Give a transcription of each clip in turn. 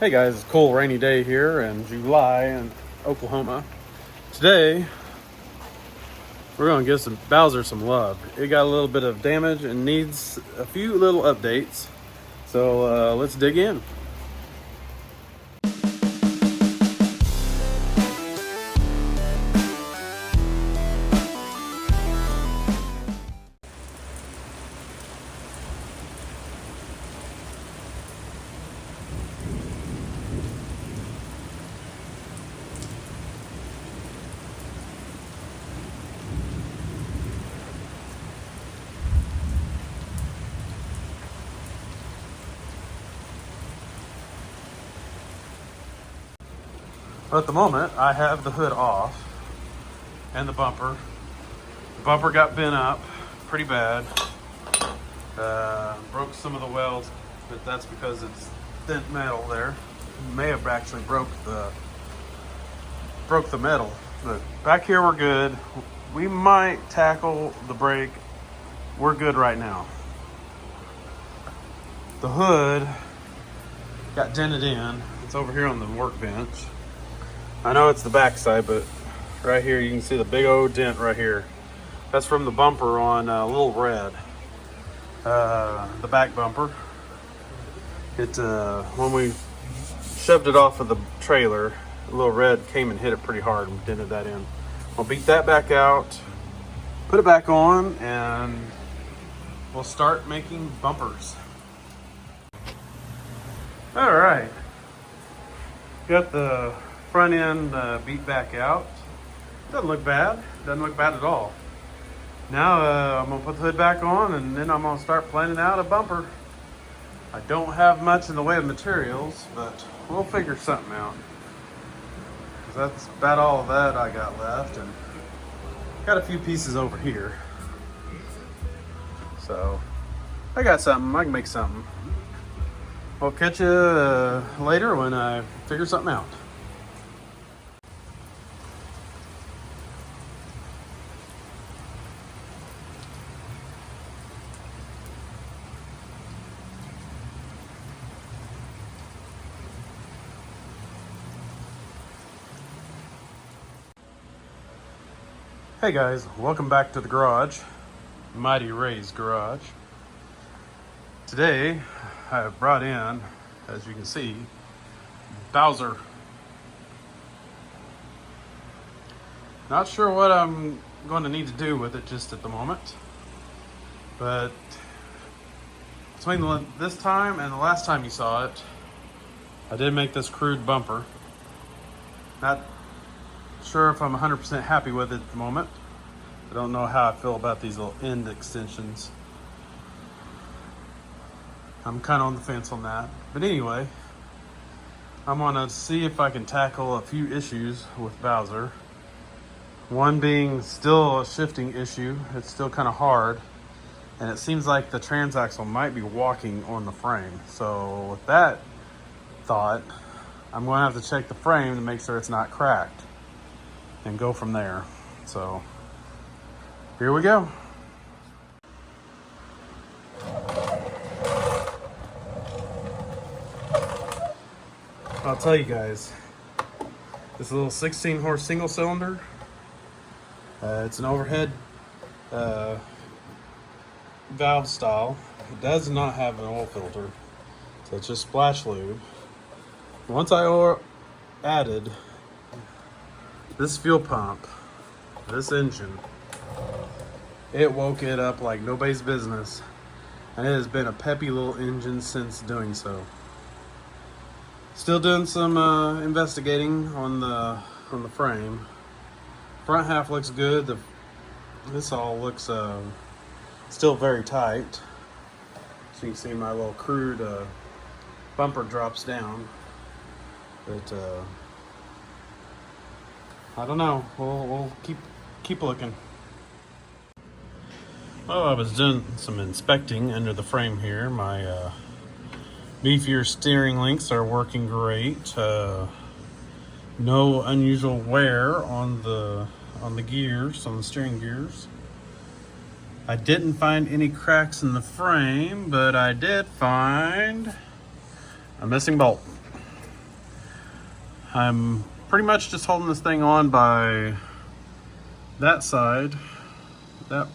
Hey guys, it's a cool rainy day here in July in Oklahoma. Today, we're gonna give Bowser some love. It got a little bit of damage and needs a few little updates. So let's dig in. At the moment, I have the hood off and the bumper. The bumper got bent up pretty bad. Broke some of the welds, but that's because it's thin metal there. May have actually broke the metal. But back here we're good. We might tackle the brake. We're good right now. The hood got dented in. It's over here on the workbench. I know it's the back side, but right here you can see the big old dent right here. That's from the bumper on Little Red. The back bumper. It when we shoved it off of the trailer, Little Red came and hit it pretty hard and dented that in. I'll beat that back out, put it back on, and we'll start making bumpers. All right, got the front end beat back out. Doesn't look bad. Doesn't look bad at all. Now I'm gonna put the hood back on, and then I'm gonna start planning out a bumper. I don't have much in the way of materials, but we'll figure something out. That's about all that I got left, and got a few pieces over here. So I got something. I can make something. I'll catch you later when I figure something out. Hey guys, welcome back to the garage, Mighty Ray's garage. Today I have brought in, as you can see, Bowser. Not sure what I'm going to need to do with it just at the moment, but between this time and the last time you saw it, I did make this crude bumper. Not sure if I'm 100% happy with it at the moment. I don't know how I feel about these little end extensions. I'm kind of on the fence on that. But anyway, I'm gonna see if I can tackle a few issues with Bowser. One being still a shifting issue. It's still kind of hard. And it seems like the transaxle might be walking on the frame. So with that thought, I'm gonna have to check the frame to make sure it's not cracked and go from there. So here we go. I'll tell you guys, this little 16 horse single cylinder, it's an overhead valve style. It does not have an oil filter, so it's just splash lube. Once I added this fuel pump, this engine, it woke it up like nobody's business, and it has been a peppy little engine since doing so. Still doing some investigating on the frame. Front half looks good. This all looks still very tight. So you can see my little crude bumper drops down, but I don't know. We'll keep looking. Well, I was doing some inspecting under the frame here. My beefier steering links are working great. No unusual wear on the gears, on the steering gears. I didn't find any cracks in the frame, but I did find a missing bolt. I'm pretty much just holding this thing on by that side, that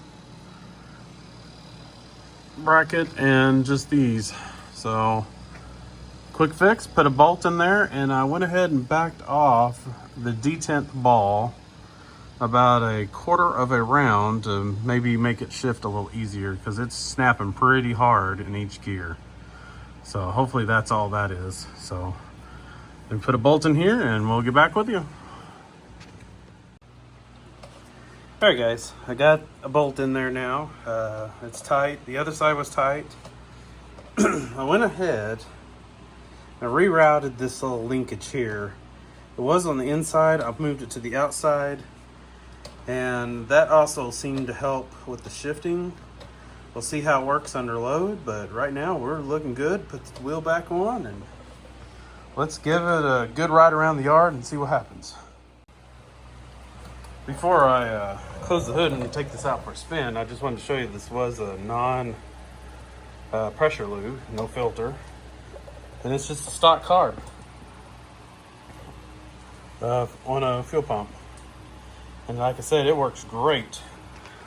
bracket, and just these. So quick fix, put a bolt in there, and I went ahead and backed off the detent ball about a quarter of a round to maybe make it shift a little easier, because it's snapping pretty hard in each gear. So hopefully that's all that is. So then put a bolt in here and we'll get back with you. All right guys, I got a bolt in there now. It's tight. The other side was tight. I went ahead and rerouted this little linkage here. It was on the inside. I've moved it to the outside, and that also seemed to help with the shifting. We'll see how it works under load, but right now we're looking good. Put the wheel back on and let's give it a good ride around the yard and see what happens. Before I close the hood and take this out for a spin, I just wanted to show you this was a non-pressure lube, no filter, and it's just a stock carb on a fuel pump. And like I said, it works great.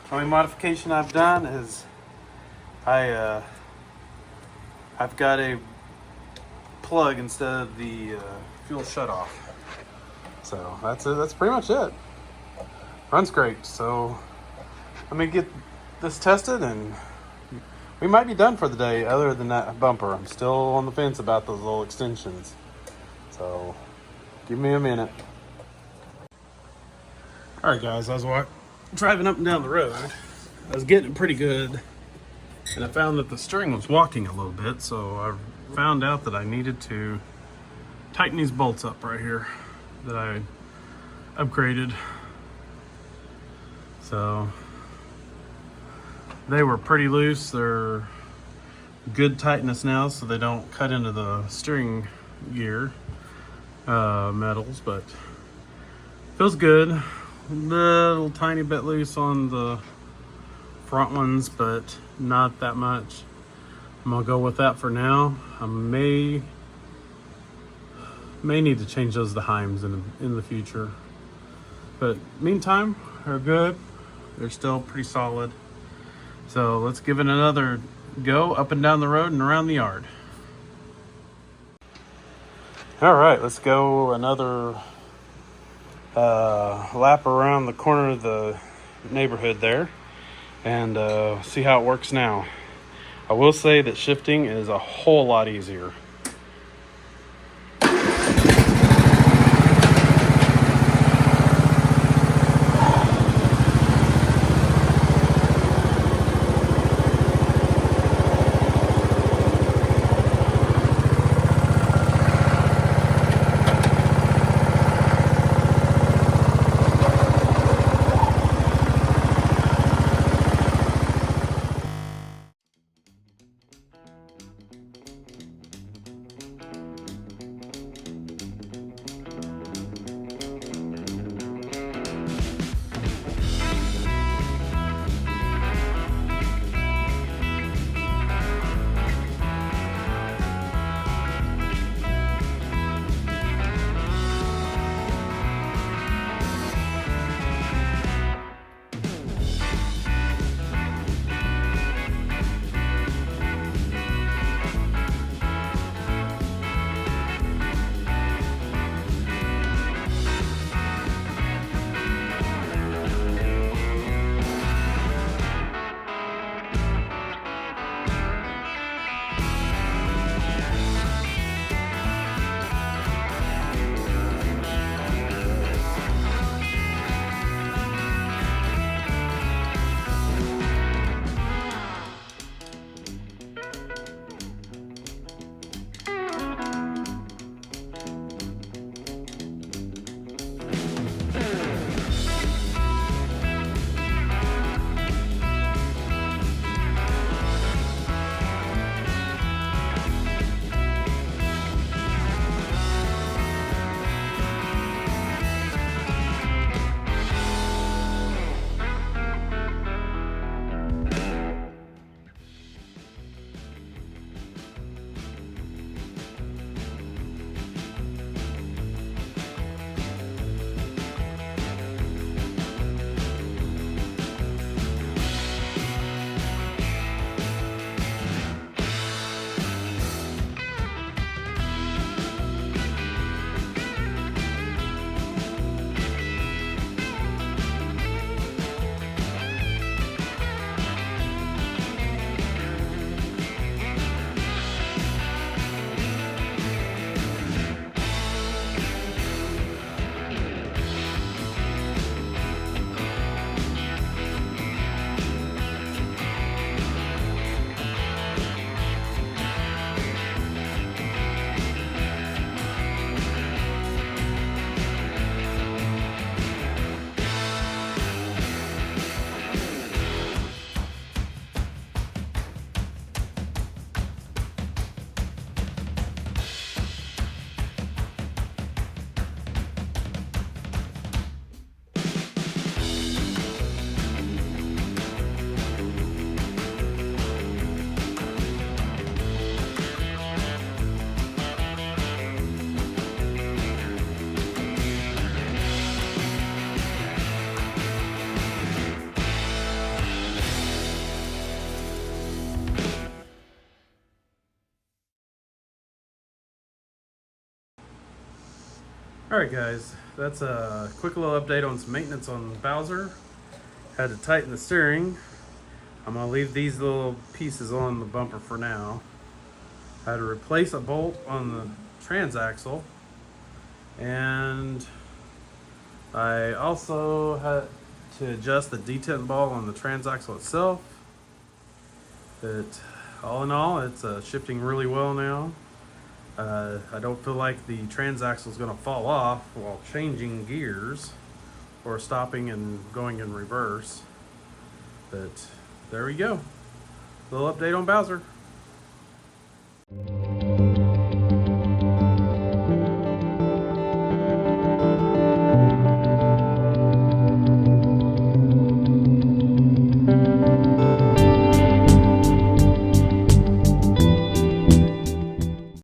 The only modification I've done is I've got a plug instead of the fuel shutoff. So that's it. That's pretty much it. Runs great. So let me get this tested, and we might be done for the day. Other than that bumper, I'm still on the fence about those little extensions. So give me a minute. All right, guys. I was driving up and down the road. I was getting it pretty good, and I found that the steering was walking a little bit. So I found out that I needed to tighten these bolts up right here that I upgraded. So they were pretty loose. They're good tightness now, so they don't cut into the steering gear metals, but feels good. A little tiny bit loose on the front ones, but not that much. I'm gonna go with that for now. I may need to change those to Heims in the future, but meantime, they're good. They're still pretty solid. So let's give it another go up and down the road and around the yard. All right, let's go another lap around the corner of the neighborhood there and see how it works now. I will say that shifting is a whole lot easier. Alright guys, that's a quick little update on some maintenance on Bowser. Had to tighten the steering. I'm going to leave these little pieces on the bumper for now. Had to replace a bolt on the transaxle. And I also had to adjust the detent ball on the transaxle itself. But all in all, it's shifting really well now. I don't feel like the transaxle is going to fall off while changing gears or stopping and going in reverse. But there we go. Little update on Bowser.